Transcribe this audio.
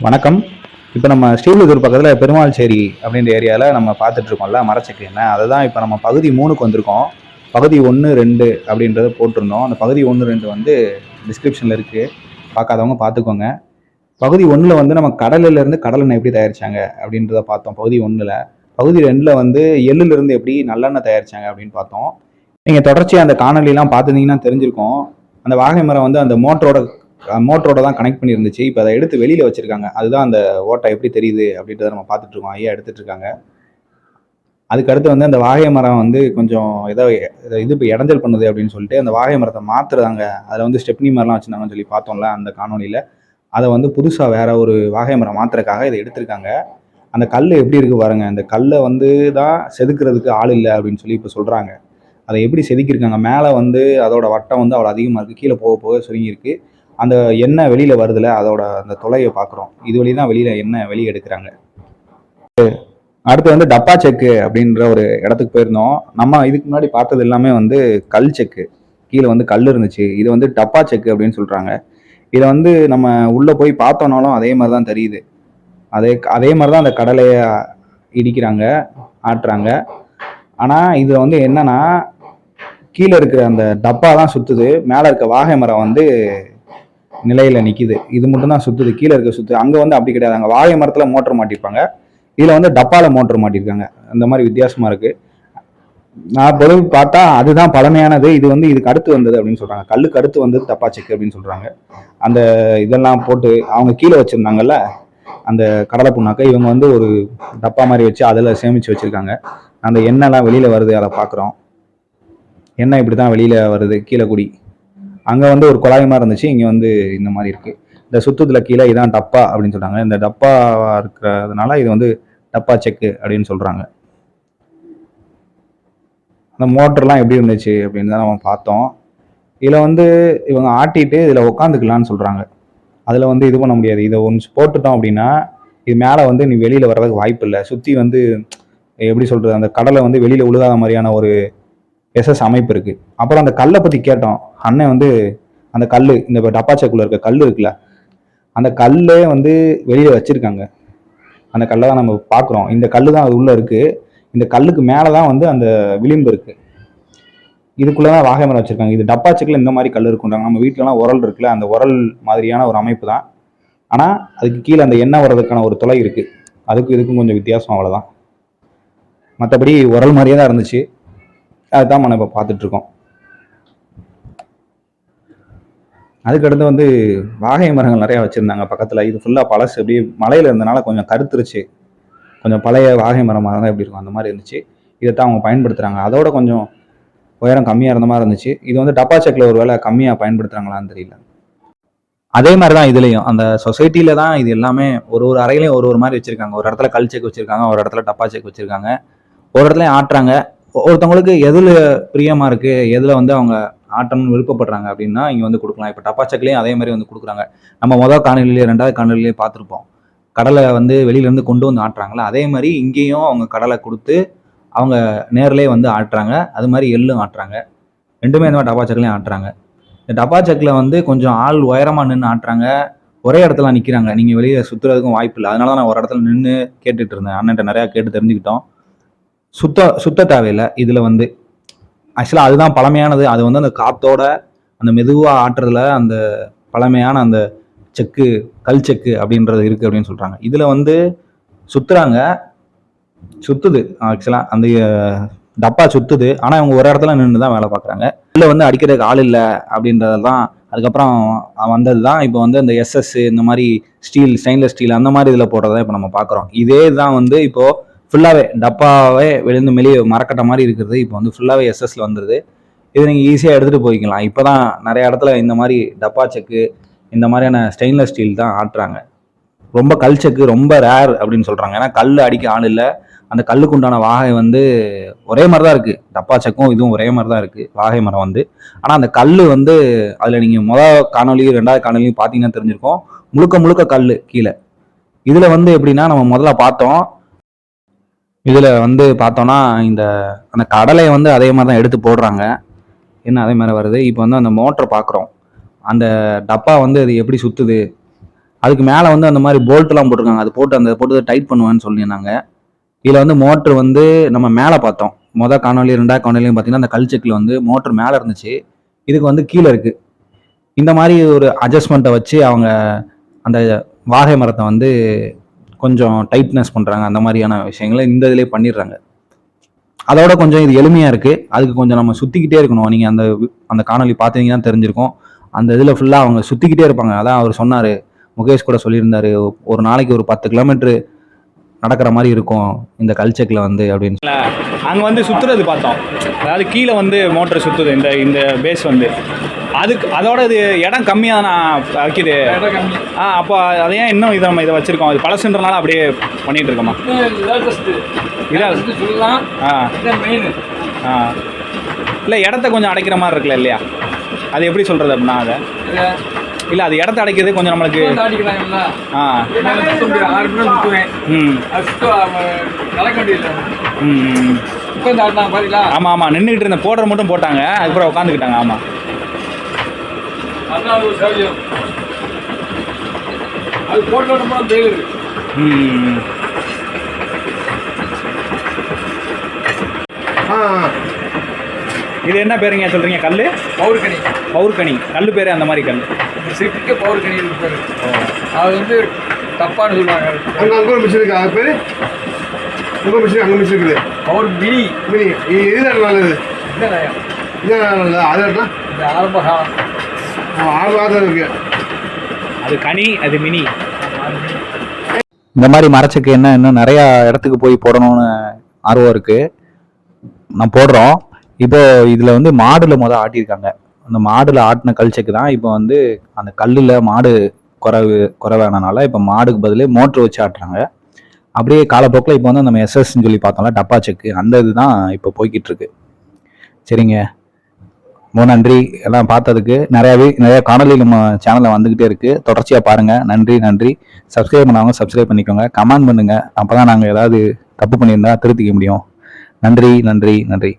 வணக்கம். இப்போ நம்ம ஸ்ரீவில்லிபுத்தூர் பக்கத்தில் பெருமாள்சேரி அப்படின்ற ஏரியாவில் நம்ம பார்த்துட்டு இருக்கோம்ல மரச்செக்கு என்ன அதை தான் இப்போ நம்ம பகுதி 3க்கு வந்திருக்கோம். பகுதி 1, 2 அப்படின்றத போட்டிருந்தோம். அந்த பகுதி 1, 2 வந்து டிஸ்கிரிப்ஷனில் இருக்குது, பார்க்காதவங்க பார்த்துக்கோங்க. பகுதி 1ல் வந்து நம்ம கடலிலேருந்து கடலெண்ணெய் எப்படி தயாரித்தாங்க அப்படின்றத பார்த்தோம் பகுதி 1ல். பகுதி 2ல் வந்து எள்ளுலேருந்து எப்படி நல்லெண்ணெய் தயாரித்தாங்க அப்படின்னு பார்த்தோம். நீங்கள் தொடர்ச்சியாக அந்த காணொலிலாம் பார்த்துருந்தீங்கன்னா தெரிஞ்சிருக்கும். அந்த வாகை மரம் வந்து அந்த மோட்டரோட தான் கனெக்ட் பண்ணியிருந்துச்சு. இப்போ அதை எடுத்து வெளியில் வச்சுருக்காங்க. அதுதான் அந்த ஓட்டை எப்படி தெரியுது அப்படின்றத நம்ம பார்த்துட்ருக்கோம். ஐயா எடுத்துகிட்டு இருக்காங்க. அதுக்கடுத்து வந்து அந்த வாகை மரம் வந்து கொஞ்சம் ஏதோ இது இப்போ இடைஞ்சல் பண்ணுது அப்படின்னு சொல்லிட்டு அந்த வாகை மரத்தை மாற்றுறாங்க. அதில் வந்து ஸ்டெப்னி மாதிரிலாம் வச்சுருந்தாங்கன்னு சொல்லி பார்த்தோம்ல அந்த காணொலியில். அதை வந்து புதுசாக வேற ஒரு வாகை மரம் மாற்றுறதுக்காக இதை எடுத்திருக்காங்க. அந்த கல் எப்படி இருக்குது பாருங்கள். அந்த கல்லை வந்து தான் செதுக்கிறதுக்கு ஆள் இல்லை அப்படின்னு சொல்லி இப்போ சொல்கிறாங்க. அதை எப்படி செதுக்கியிருக்காங்க. மேலே வந்து அதோட வட்டம் வந்து அவ்வளோ அதிகமாக இருக்குது. கீழே போக போக சுருங்கியிருக்கு. அந்த எண்ணெய் வெளியில் வருதுல அதோட அந்த துளையை பார்க்குறோம். இது வழி தான் வெளியில் எண்ணெய் வெளியே எடுக்கிறாங்க. அடுத்து வந்து டப்பா செக்கு அப்படின்ற ஒரு இடத்துக்கு போயிருந்தோம். நம்ம இதுக்கு முன்னாடி பார்த்தது எல்லாமே வந்து கல் செக்கு, கீழே வந்து கல் இருந்துச்சு. இது வந்து டப்பா செக்கு அப்படின்னு சொல்கிறாங்க. இதை வந்து நம்ம உள்ளே போய் பார்த்தோம்னாலும் அதே மாதிரி தான் தெரியுது. அதே மாதிரி தான் அந்த கடலையை இடிக்கிறாங்க, ஆட்டுறாங்க. ஆனால் இதில் வந்து என்னன்னா கீழே இருக்கிற அந்த டப்பா தான் சுற்றுது, மேலே இருக்க வாகை மரம் வந்து நிலையில் நிற்கிது. இது மட்டும் தான் சுற்றுது, கீழே இருக்க சுற்று. அங்கே வந்து அப்படி கிடையாது. அங்கே வாகை மரத்தில் மோட்டர் மாட்டிருப்பாங்க, இதில் வந்து டப்பாவில் மோட்டர் மாட்டிருக்காங்க. அந்த மாதிரி வித்தியாசமாக இருக்குது. நான் பொதுவு பார்த்தா அதுதான் பழமையானது. இது வந்து இதுக்கு அடுத்து வந்தது அப்படின்னு சொல்கிறாங்க. கல்லுக்கு அடுத்து வந்தது டப்பா செக்கு அப்படின்னு சொல்கிறாங்க. அந்த இதெல்லாம் போட்டு அவங்க கீழே வச்சுருந்தாங்கல்ல அந்த கடலை புண்ணாக்கை, இவங்க வந்து ஒரு டப்பா மாதிரி வச்சு அதில் சேமித்து வச்சுருக்காங்க. அந்த எண்ணெய்லாம் வெளியில் வருது, அதை பார்க்குறோம். எண்ணெய் இப்படி தான் வெளியில் வருது கீழே கூடி. அங்கே வந்து ஒரு குழாய் மாதிரி இருந்துச்சு, இங்கே வந்து இந்த மாதிரி இருக்குது. இந்த சுத்தத்தில் கீழே இதான் டப்பா அப்படின்னு சொல்கிறாங்க. இந்த டப்பா இருக்கிறதுனால இது வந்து டப்பா செக்கு அப்படின்னு சொல்கிறாங்க. அந்த மோட்டர்லாம் எப்படி இருந்துச்சு அப்படின்னு தான் நம்ம பார்த்தோம். இதில் வந்து இவங்க ஆட்டிட்டு இதில் உட்காந்துக்கலான்னு சொல்கிறாங்க. அதில் வந்து இது பண்ண முடியாது. இதை ஒன்று போட்டுட்டோம் அப்படின்னா இது மேலே வந்து நீ வெளியில் வர்றதுக்கு வாய்ப்பு இல்லை. சுற்றி வந்து எப்படி சொல்கிறது, அந்த கடலை வந்து வெளியில் உழுகாத மாதிரியான ஒரு எஸ்எஸ் அமைப்பு இருக்குது. அப்புறம் அந்த கல்லை பற்றி கேட்டோம். அண்ணன் வந்து அந்த கல், இந்த டப்பா செக்குள்ள இருக்க கல் இருக்குல்ல, அந்த கல்லே வந்து வெளியில் வச்சுருக்காங்க. அந்த கல்லை தான் நம்ம பார்க்குறோம். இந்த கல் தான் அது உள்ளே இருக்குது. இந்த கல்லுக்கு மேலே தான் வந்து அந்த விளிம்பு இருக்குது. இதுக்குள்ளே தான் வாகை மரம் வச்சுருக்காங்க. இது டப்பா செக்கில் இந்த மாதிரி கல் இருக்குன்றாங்க. நம்ம வீட்டிலலாம் உரல் இருக்குல்ல, அந்த உரல் மாதிரியான ஒரு அமைப்பு தான். ஆனால் அதுக்கு கீழே அந்த எண்ணெய் வர்றதுக்கான ஒரு துளை இருக்குது. அதுக்கும் இதுக்கும் கொஞ்சம் வித்தியாசம், அவ்வளோதான். மற்றபடி உரல் மாதிரியே தான் இருந்துச்சு. அதுதான் நம்ம இப்போ பார்த்துட்ருக்கோம். அதுக்கடுத்து வந்து வாகை மரங்கள் நிறையா வச்சுருந்தாங்க பக்கத்தில். இது ஃபுல்லாக பழசு, எப்படி மலையில் இருந்தனால கொஞ்சம் கருத்துருச்சு. கொஞ்சம் பழைய வாகை மரமாக தான் எப்படி இருக்கும் அந்த மாதிரி இருந்துச்சு. இதைத்தான் அவங்க பயன்படுத்துகிறாங்க. அதோட கொஞ்சம் உயரம் கம்மியாக இருந்த மாதிரி இருந்துச்சு. இது வந்து டப்பா செக்கில் ஒரு வேளை கம்மியாக பயன்படுத்துகிறாங்களான்னு தெரியல. அதே மாதிரி தான் இதுலேயும் அந்த சொசைட்டியில் தான் இது எல்லாமே ஒரு ஒரு அறையிலையும் ஒரு ஒரு மாதிரி வச்சுருக்காங்க. ஒரு இடத்துல கல் செக் வச்சுருக்காங்க, ஒரு இடத்துல டப்பா செக் வச்சுருக்காங்க, ஒரு இடத்துலையும் ஆட்டுறாங்க. ஒருத்தவங்களுக்கு எதில் பிரியமாக இருக்குது, எதில் வந்து அவங்க ஆட்டணும்னு விருப்பப்படுறாங்க அப்படின்னா இங்கே வந்து கொடுக்கலாம். இப்போ டப்பா செக்லேயும் அதே மாதிரி வந்து கொடுக்குறாங்க. நம்ம முதல் காணொலியிலேயே 2வது காணொலியிலேயே பார்த்துருப்போம். கடலை வந்து வெளியிலேருந்து கொண்டு வந்து ஆட்டுறாங்களா, அதே மாதிரி இங்கேயும் அவங்க கடலை கொடுத்து அவங்க நேரிலே வந்து ஆட்டுறாங்க. அது மாதிரி எள்ளும் ஆட்டுறாங்க. ரெண்டுமே இந்த மாதிரி டப்பா செக்லேயும் ஆட்டுறாங்க. இந்த டப்பா செக்கில் வந்து கொஞ்சம் ஆள் உயரமாக நின்று ஆட்டுறாங்க. ஒரே இடத்துல நிற்கிறாங்க. நீங்கள் வெளியே சுற்றுறதுக்கும் வாய்ப்பு இல்லை. அதனால தான் நான் ஒரு இடத்துல நின்று கேட்டுட்டு இருந்தேன். அண்ணன்ட்ட நிறையா கேட்டு தெரிஞ்சுக்கிட்டோம். சுத்த தேவையில்லை. இதில் வந்து ஆக்சுவலாக அதுதான் பழமையானது. அது வந்து அந்த காத்தோட அந்த மெதுவாக ஆட்டுறதுல அந்த பழமையான அந்த செக்கு, கல் செக்கு அப்படின்றது இருக்குது அப்படின்னு சொல்கிறாங்க. இதில் வந்து சுற்றுது. ஆக்சுவலாக அந்த டப்பா சுற்றுது. ஆனால் இவங்க ஒரு இடத்துல நின்று தான் வேலை பார்க்குறாங்க. இல்லை வந்து அடிக்கிறதுக்கு ஆள் இல்லை அப்படின்றது தான் அதுக்கப்புறம் வந்தது தான். இப்போ வந்து இந்த எஸ்எஸ் இந்த மாதிரி ஸ்டெயின்லெஸ் ஸ்டீல் அந்த மாதிரி இதில் போடுறதா இப்போ நம்ம பார்க்குறோம். இதே தான் வந்து இப்போது ஃபுல்லாகவே டப்பாவே விழுந்து மெலிய மரக்கட்டை மாதிரி இருக்கிறது இப்போ வந்து ஃபுல்லாகவே எஸ்எஸ்ல வந்துடுது. இது நீங்கள் ஈஸியாக எடுத்துகிட்டு போய்க்கலாம். இப்போ தான் நிறைய இடத்துல இந்த மாதிரி டப்பா செக்கு, இந்த மாதிரியான ஸ்டெயின்லெஸ் ஸ்டீல் தான் ஆட்டுறாங்க. ரொம்ப கல் செக்கு ரொம்ப ரேர் அப்படின்னு சொல்கிறாங்க. ஏன்னா கல் அடிக்க ஆள் இல்லை. அந்த கல்லுக்கு உண்டான வாகை வந்து ஒரே மாதிரி தான் இருக்குது. டப்பா செக்கும் இதுவும் ஒரே மாதிரி தான் இருக்குது, வாகை மரம் வந்து. ஆனால் அந்த கல் வந்து அதில் நீங்கள் முதல் காணொலியும் 2வது காணொலியும் பார்த்தீங்கன்னா தெரிஞ்சிருக்கும். முழுக்க கல் கீழே. இதில் வந்து எப்படின்னா நம்ம முதல்ல பார்த்தோம். இதில் வந்து பார்த்தோன்னா அந்த கடலையை வந்து அதே மாதிரி தான் எடுத்து போடுறாங்க. என்ன அதே மாதிரி வருது. இப்போ வந்து அந்த மோட்டரை பார்க்குறோம். அந்த டப்பா வந்து அது எப்படி சுற்றுது அதுக்கு மேலே வந்து அந்த மாதிரி போல்ட்லாம் போட்டிருக்காங்க. அது போட்டு டைட் பண்ணுவேன்னு சொல்லியிருந்தாங்க. இதில் வந்து மோட்ரு வந்து நம்ம மேலே பார்த்தோம். காணொலி 2வது காணொலியும் பார்த்தீங்கன்னா அந்த கல் செக்கில் வந்து மோட்ரு மேலே இருந்துச்சு. இதுக்கு வந்து கீழே இருக்குது. இந்த மாதிரி ஒரு அட்ஜஸ்ட்மெண்ட்டை வச்சு அவங்க அந்த வாகை மரத்தை வந்து கொஞ்சம் டைட்னஸ் பண்ணுறாங்க. அந்த மாதிரியான விஷயங்களை இந்த இதிலே பண்ணிடுறாங்க. அதோட கொஞ்சம் இது எளிமையாக இருக்குது. அதுக்கு கொஞ்சம் நம்ம சுற்றிக்கிட்டே இருக்கணும். நீங்கள் அந்த காணொலி பார்த்தீங்கன்னா தெரிஞ்சிருக்கும். அந்த இதில் ஃபுல்லாக அவங்க சுற்றிக்கிட்டே இருப்பாங்க. அதான் அவர் சொன்னார், முகேஷ் கூட சொல்லியிருந்தாரு, ஒரு நாளைக்கு ஒரு 10 கிலோமீட்டரு நடக்கிற மாதிரி இருக்கும் இந்த கல்ச்செக்கில் வந்து அப்படின்னு. அங்கே வந்து சுற்றுறது பார்த்தோம். அதாவது கீழே வந்து மோட்டர் சுற்றுது இந்த பேஸ் வந்து. அதோட இது இடம் கம்மியாக நான் வைக்கிது. அப்போ அதை ஏன் இன்னும் நம்ம இதை வச்சுருக்கோம்? அது பழசுன்றனால அப்படியே பண்ணிகிட்டு இருக்கோமா? இல்லை, இடத்த கொஞ்சம் அடைக்கிற மாதிரி இருக்குல்ல இல்லையா? அது எப்படி சொல்கிறது அப்படின்னா அதை இல்லை, அது இடத்த அடைக்கிறது கொஞ்சம் நம்மளுக்கு. ஆமாம் ஆமாம், நின்றுக்கிட்டு இருந்த போடுற மட்டும் போட்டாங்க, அதுக்கப்புறம் உட்காந்துக்கிட்டாங்க. ஆமாம், இது என்ன பேருங்க சொல்றீங்க? கல் பவுர்கனி. பவுர்கனி கல் பேரு அந்த மாதிரி கல் சிட்டுக்கு பவுர்கனி பேரு. அது வந்து தப்பான்னு சொல்லுவாங்க. அங்கே மிஷின் இருக்கு, அது பேரு மிஷின். அங்கே மிஷின் இருக்குது, பவர் மினி. மினி இதுதான் நல்லது. இதான் அது ஆரம்ப காலம் இருக்கு. அது கனி, அது மினி. இந்த மாதிரி மரச்செக்கு என்ன இன்னும் நிறையா இடத்துக்கு போய் போடணும்னு ஆர்வம் இருக்குது. நான் போடுறோம். இப்போ இதில் வந்து மாடில் ஆட்டியிருக்காங்க. அந்த மாடில் ஆட்டின கல் செக்கு தான் இப்போ வந்து அந்த கல்லில் மாடு குறைவானனால இப்போ மாடுக்கு பதிலே மோட்ரு வச்சு ஆட்டுறாங்க. அப்படியே காலப்போக்கில் இப்போ வந்து நம்ம எஸ்எஸ்ன்னு சொல்லி பார்த்தோம்ல, டப்பா செக்கு, அந்த இது தான் இப்போ போய்கிட்டு இருக்கு. சரிங்க, ரொம்ப நன்றி எல்லாம் பார்த்ததுக்கு. நிறைய காணொலி நம்ம சேனலில் வந்துக்கிட்டே இருக்குது. தொடர்ச்சியாக பாருங்கள். நன்றி. சப்ஸ்கிரைப் பண்ணாங்க சப்ஸ்கிரைப் பண்ணிக்கோங்க. கமெண்ட் பண்ணுங்கள். அப்போ தான் நாங்கள் ஏதாவது தப்பு பண்ணியிருந்தா திருத்திக்க முடியும். நன்றி.